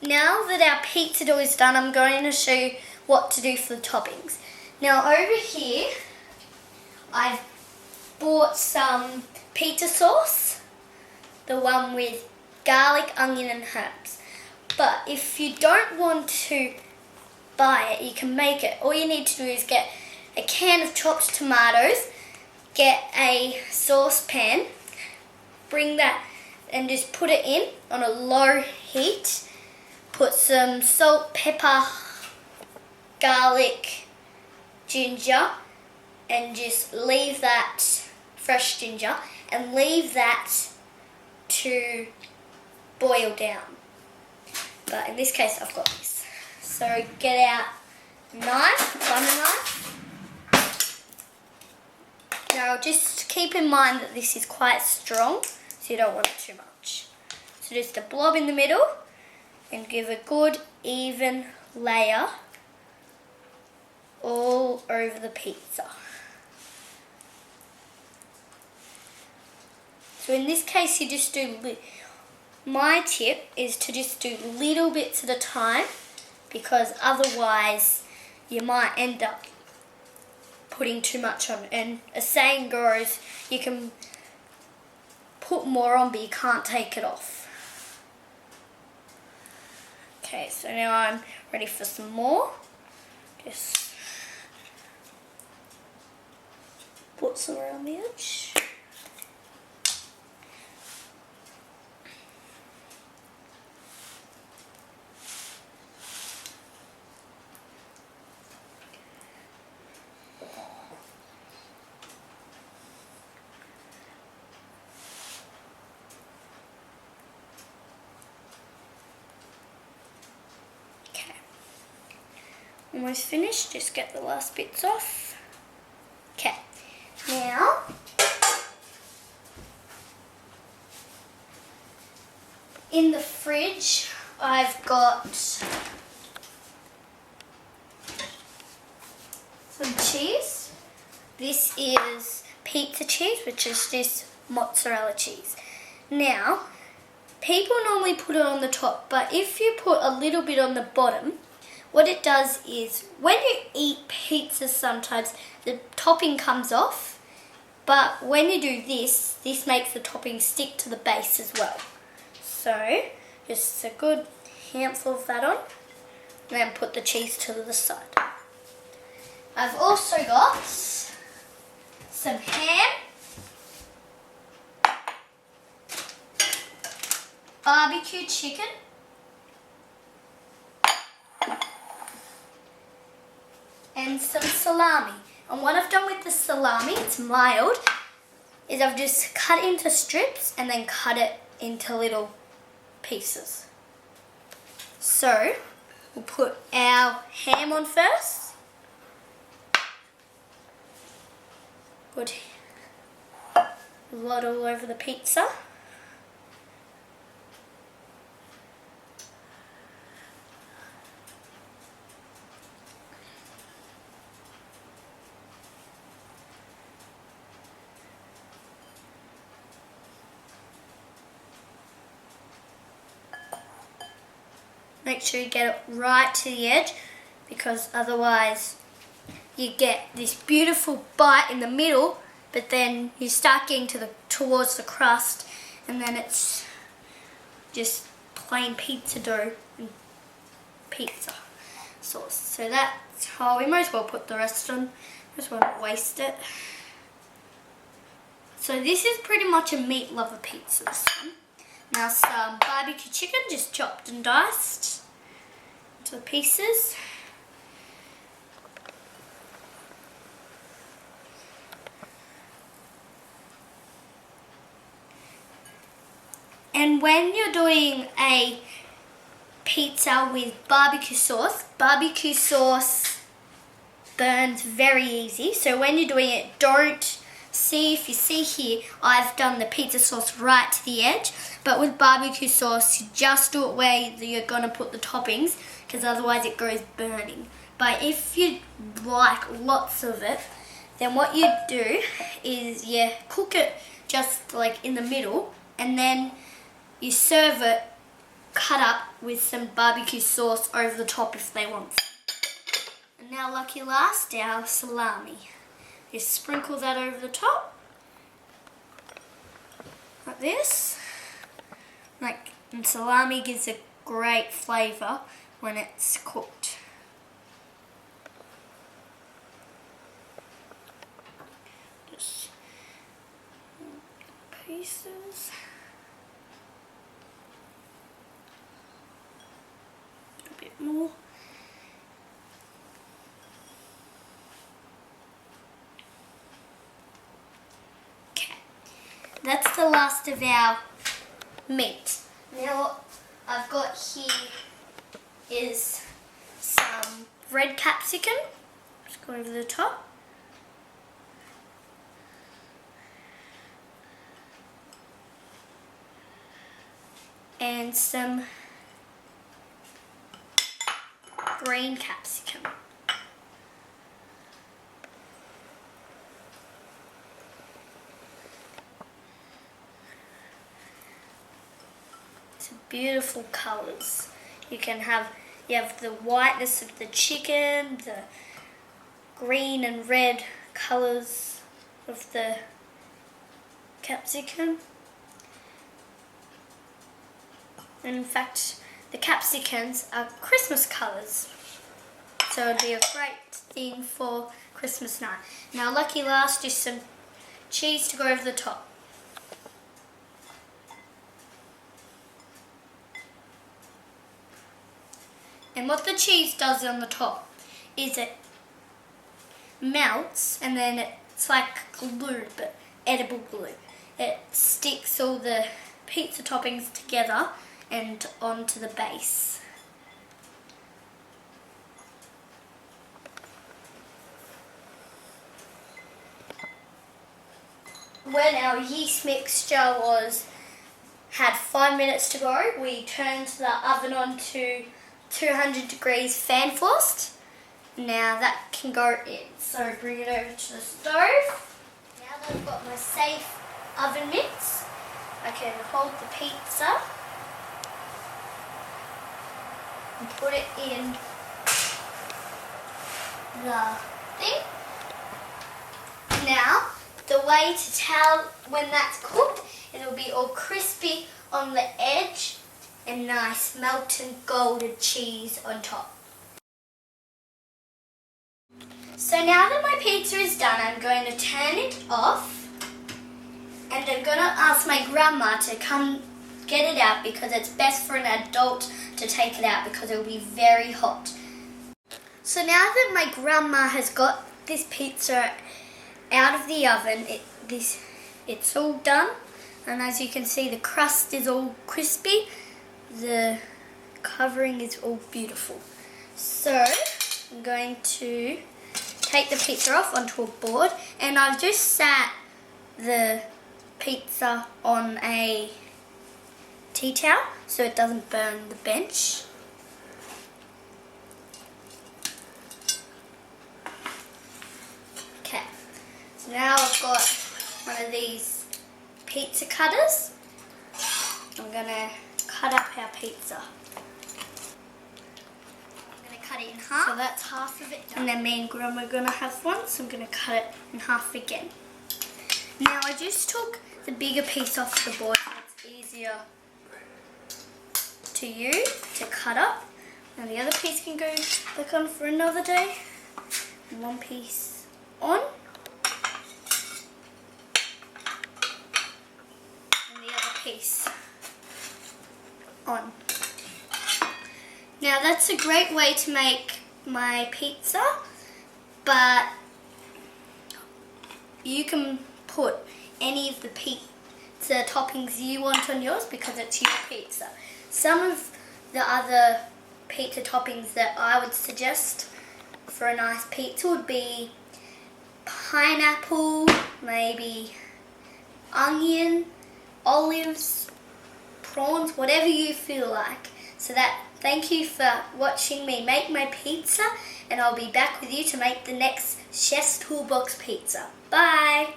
now that our pizza dough is done, I'm going to show you what to do for the toppings. Now over here, I've bought some pizza sauce, the one with garlic, onion and herbs. But if you don't want to buy it, you can make it. All you need to do is get a can of chopped tomatoes, get a saucepan, bring that and just put it in on a low heat. Put some salt, pepper, garlic, ginger, and just leave that, fresh ginger, and leave that to boil down. But in this case, I've got this. So get out a knife, butter knife. Now just keep in mind that this is quite strong, so you don't want it too much. So just a blob in the middle and give a good even layer all over the pizza. So in this case you just do, my tip is to just do little bits at a time, because otherwise you might end up putting too much on. And a saying goes, you can put more on but you can't take it off. Okay, so now I'm ready for some more. Just put some around the edge. Almost finished, just get the last bits off. Okay, now in the fridge I've got some cheese. This is pizza cheese, which is just mozzarella cheese. Now, people normally put it on the top, but if you put a little bit on the bottom, what it does is, when you eat pizza sometimes, the topping comes off, but when you do this, this makes the topping stick to the base as well. So, just a good handful of that on, and then put the cheese to the side. I've also got some ham, barbecue chicken, and some salami. And what I've done with the salami, it's mild, is I've just cut it into strips and then cut it into little pieces. So we'll put our ham on first. Good. A lot all over the pizza. Make sure you get it right to the edge, because otherwise you get this beautiful bite in the middle, but then you start getting towards the crust, and then it's just plain pizza dough and pizza sauce. So that's how we might as well put the rest on. Just won't waste it. So this is pretty much a meat lover pizza, this one. Now some barbecue chicken, just chopped and diced into the pieces. And when you're doing a pizza with barbecue sauce burns very easy. So when you're doing it, don't see, if you see here, I've done the pizza sauce right to the edge. But with barbecue sauce, you just do it where you're going to put the toppings, because otherwise it goes burning. But if you like lots of it, then what you do is you cook it just like in the middle, and then you serve it cut up with some barbecue sauce over the top if they want. And now lucky last, our salami. Just sprinkle that over the top. Like this. And salami gives a great flavour when it's cooked. Just pieces. A bit more. Okay, that's the last of our meat. Now what I've got here is some red capsicum. Just go over the top. And some green capsicum. It's beautiful colours. You have the whiteness of the chicken, the green and red colours of the capsicum. And in fact, the capsicums are Christmas colours. So it'd be a great thing for Christmas night. Now lucky last, just some cheese to go over the top. And what the cheese does on the top is it melts and then it's like glue, but edible glue. It sticks all the pizza toppings together and onto the base. When our yeast mixture had 5 minutes to go, we turned the oven on to 200 degrees fan forced. Now that can go in. So bring it over to the stove. Now that I've got my safe oven mitts, I can hold the pizza and put it in the thing. Now, the way to tell when that's cooked, it'll be all crispy on the edge and nice melted golden cheese on top. So now that my pizza is done, I'm going to turn it off and I'm going to ask my grandma to come get it out because it's best for an adult to take it out because it will be very hot. So now that my grandma has got this pizza out of the oven, it's all done, and as you can see the crust is all crispy. The covering is all beautiful. So I'm going to take the pizza off onto a board, and I've just sat the pizza on a tea towel so it doesn't burn the bench. Okay, so now I've got one of these pizza cutters. I'm going to cut up our pizza. I'm going to cut it in half. So that's half of it done. And then me and Grandma are going to have one, so I'm going to cut it in half again. Now I just took the bigger piece off the board so it's easier to use to cut up. And the other piece can go back on for another day. And one piece on. And the other piece on. Now that's a great way to make my pizza, but you can put any of the pizza toppings you want on yours because it's your pizza. Some of the other pizza toppings that I would suggest for a nice pizza would be pineapple, maybe onion, olives, prawns, whatever you feel like. So thank you for watching me make my pizza, and I'll be back with you to make the next Chef's Toolbox pizza. Bye!